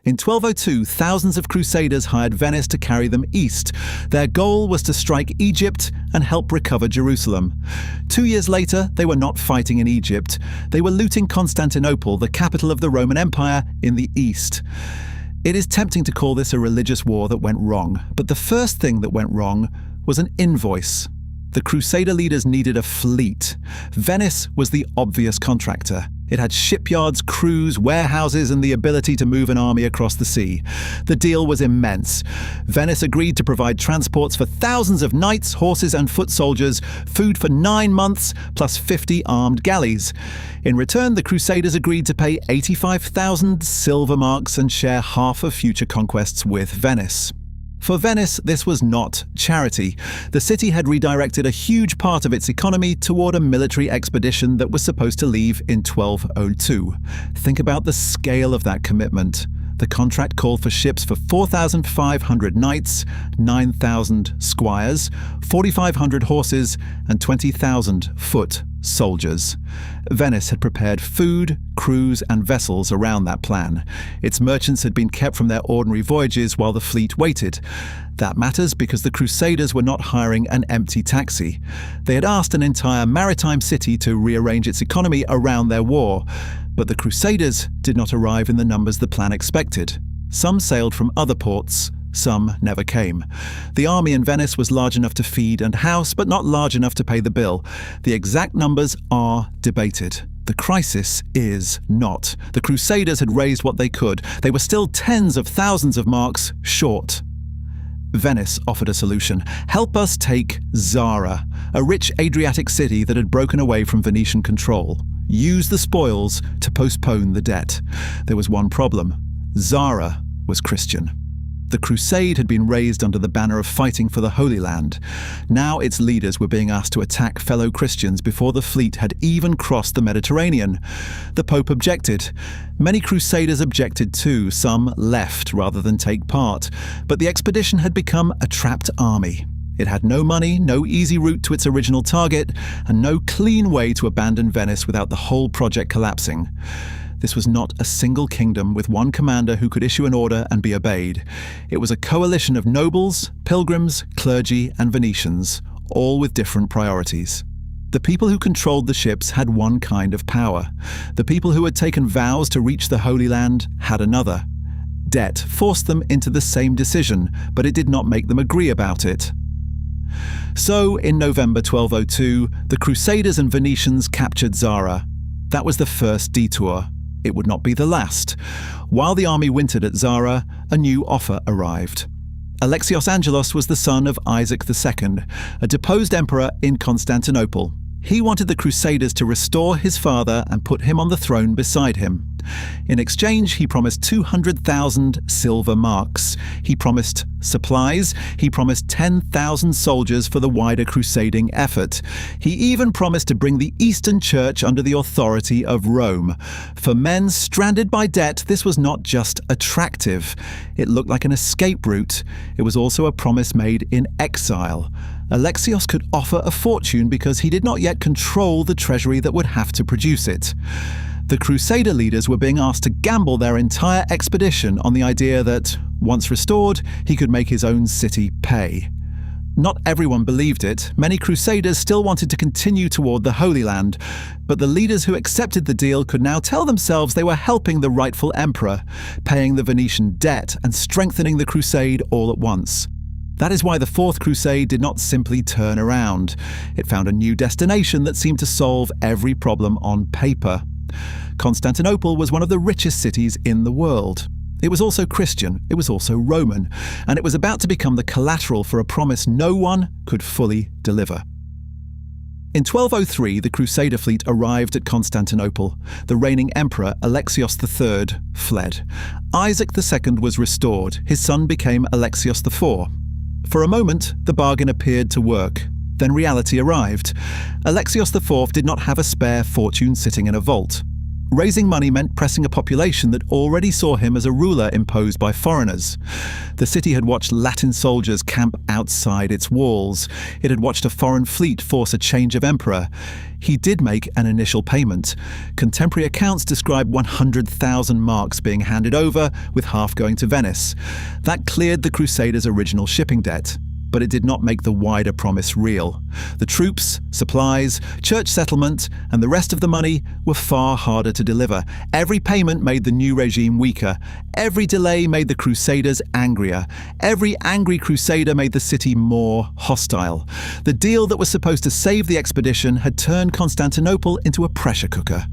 In 1202, thousands of crusaders hired Venice to carry them east. Their goal was to strike Egypt and help recover Jerusalem. 2 years later, they were not fighting in Egypt. They were looting Constantinople, the capital of the Roman Empire, in the east. It is tempting to call this a religious war that went wrong, but the first thing that went wrong was an invoice. The Crusader leaders needed a fleet. Venice was the obvious contractor. It had shipyards, crews, warehouses, and the ability to move an army across the sea. The deal was immense. Venice agreed to provide transports for thousands of knights, horses, and foot soldiers, food for 9 months, plus 50 armed galleys. In return, the Crusaders agreed to pay 85,000 silver marks and share half of future conquests with Venice. For Venice, this was not charity. The city had redirected a huge part of its economy toward a military expedition that was supposed to leave in 1202. Think about the scale of that commitment. The contract called for ships for 4,500 knights, 9,000 squires, 4,500 horses, and 20,000 foot soldiers. Venice had prepared food, crews, and vessels around that plan. Its merchants had been kept from their ordinary voyages while the fleet waited. That matters because the Crusaders were not hiring an empty taxi. They had asked an entire maritime city to rearrange its economy around their war. But the Crusaders did not arrive in the numbers the plan expected. Some sailed from other ports, some never came. The army in Venice was large enough to feed and house, but not large enough to pay the bill. The exact numbers are debated. The crisis is not. The Crusaders had raised what they could. They were still tens of thousands of marks short. Venice offered a solution. Help us take Zara, a rich Adriatic city that had broken away from Venetian control. Use the spoils to postpone the debt. There was one problem. Zara was Christian. The crusade had been raised under the banner of fighting for the Holy Land. Now its leaders were being asked to attack fellow Christians before the fleet had even crossed the Mediterranean. The Pope objected. Many crusaders objected too. Some left rather than take part. But the expedition had become a trapped army. It had no money, no easy route to its original target, and no clean way to abandon Venice without the whole project collapsing. This was not a single kingdom with one commander who could issue an order and be obeyed. It was a coalition of nobles, pilgrims, clergy, and Venetians, all with different priorities. The people who controlled the ships had one kind of power. The people who had taken vows to reach the Holy Land had another. Debt forced them into the same decision, but it did not make them agree about it. So, in November 1202, the Crusaders and Venetians captured Zara. That was the first detour. It would not be the last. While the army wintered at Zara, a new offer arrived. Alexios Angelos was the son of Isaac II, a deposed emperor in Constantinople. He wanted the Crusaders to restore his father and put him on the throne beside him. In exchange, he promised 200,000 silver marks. He promised supplies. He promised 10,000 soldiers for the wider crusading effort. He even promised to bring the Eastern Church under the authority of Rome. For men stranded by debt, this was not just attractive. It looked like an escape route. It was also a promise made in exile. Alexios could offer a fortune because he did not yet control the treasury that would have to produce it. The Crusader leaders were being asked to gamble their entire expedition on the idea that, once restored, he could make his own city pay. Not everyone believed it. Many Crusaders still wanted to continue toward the Holy Land, but the leaders who accepted the deal could now tell themselves they were helping the rightful emperor, paying the Venetian debt and strengthening the crusade all at once. That is why the Fourth Crusade did not simply turn around. It found a new destination that seemed to solve every problem on paper. Constantinople was one of the richest cities in the world. It was also Christian, it was also Roman, and it was about to become the collateral for a promise no one could fully deliver. In 1203, the Crusader fleet arrived at Constantinople. The reigning emperor, Alexios III, fled. Isaac II was restored. His son became Alexios IV. For a moment, the bargain appeared to work. Then reality arrived. Alexios IV did not have a spare fortune sitting in a vault. Raising money meant pressing a population that already saw him as a ruler imposed by foreigners. The city had watched Latin soldiers camp outside its walls. It had watched a foreign fleet force a change of emperor. He did make an initial payment. Contemporary accounts describe 100,000 marks being handed over, with half going to Venice. That cleared the Crusaders' original shipping debt. But it did not make the wider promise real. The troops, supplies, church settlement, and the rest of the money were far harder to deliver. Every payment made the new regime weaker. Every delay made the Crusaders angrier. Every angry Crusader made the city more hostile. The deal that was supposed to save the expedition had turned Constantinople into a pressure cooker.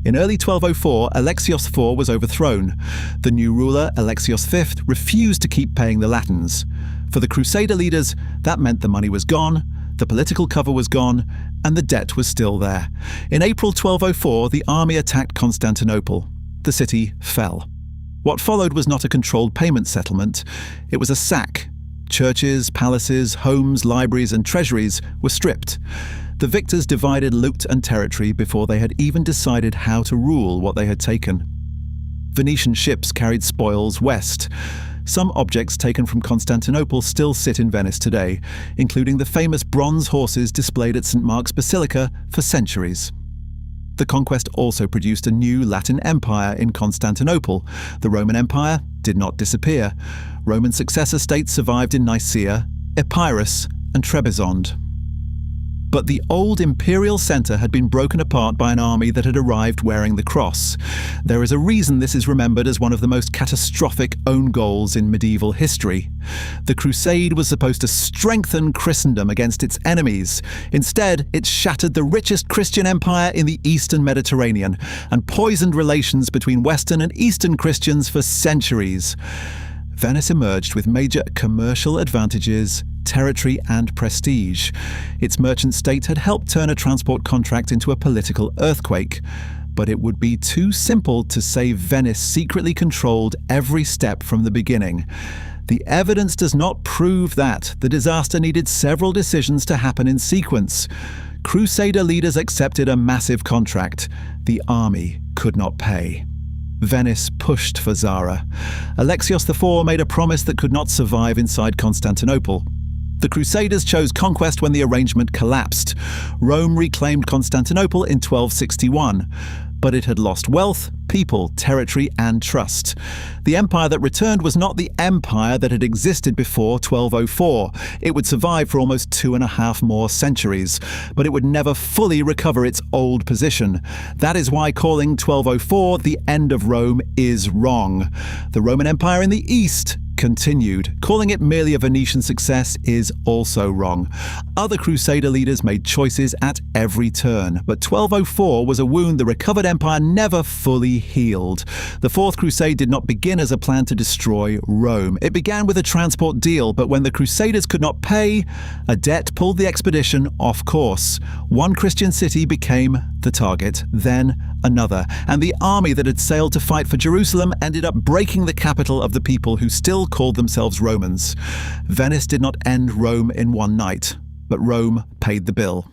In early 1204, Alexios IV was overthrown. The new ruler, Alexios V, refused to keep paying the Latins. For the Crusader leaders, that meant the money was gone, the political cover was gone, and the debt was still there. In April 1204, the army attacked Constantinople. The city fell. What followed was not a controlled payment settlement. It was a sack. Churches, palaces, homes, libraries, and treasuries were stripped. The victors divided loot and territory before they had even decided how to rule what they had taken. Venetian ships carried spoils west. Some objects taken from Constantinople still sit in Venice today, including the famous bronze horses displayed at St. Mark's Basilica for centuries. The conquest also produced a new Latin empire in Constantinople. The Roman Empire did not disappear. Roman successor states survived in Nicaea, Epirus, and Trebizond. But the old imperial centre had been broken apart by an army that had arrived wearing the cross. There is a reason this is remembered as one of the most catastrophic own goals in medieval history. The crusade was supposed to strengthen Christendom against its enemies. Instead, it shattered the richest Christian empire in the Eastern Mediterranean and poisoned relations between Western and Eastern Christians for centuries. Venice emerged with major commercial advantages, territory and prestige. Its merchant state had helped turn a transport contract into a political earthquake. But it would be too simple to say Venice secretly controlled every step from the beginning. The evidence does not prove that. The disaster needed several decisions to happen in sequence. Crusader leaders accepted a massive contract. The army could not pay. Venice pushed for Zara. Alexios IV made a promise that could not survive inside Constantinople. The Crusaders chose conquest when the arrangement collapsed. Rome reclaimed Constantinople in 1261, but it had lost wealth, people, territory, and trust. The empire that returned was not the empire that had existed before 1204. It would survive for almost 2.5 more centuries, but it would never fully recover its old position. That is why calling 1204 the end of Rome is wrong. The Roman Empire in the East continued. Calling it merely a Venetian success is also wrong. Other Crusader leaders made choices at every turn, but 1204 was a wound the recovered empire never fully healed. The Fourth Crusade did not begin as a plan to destroy Rome. It began with a transport deal, but when the Crusaders could not pay, a debt pulled the expedition off course. One Christian city became the target, then another, and the army that had sailed to fight for Jerusalem ended up breaking the capital of the people who still called themselves Romans. Venice did not end Rome in one night, but Rome paid the bill.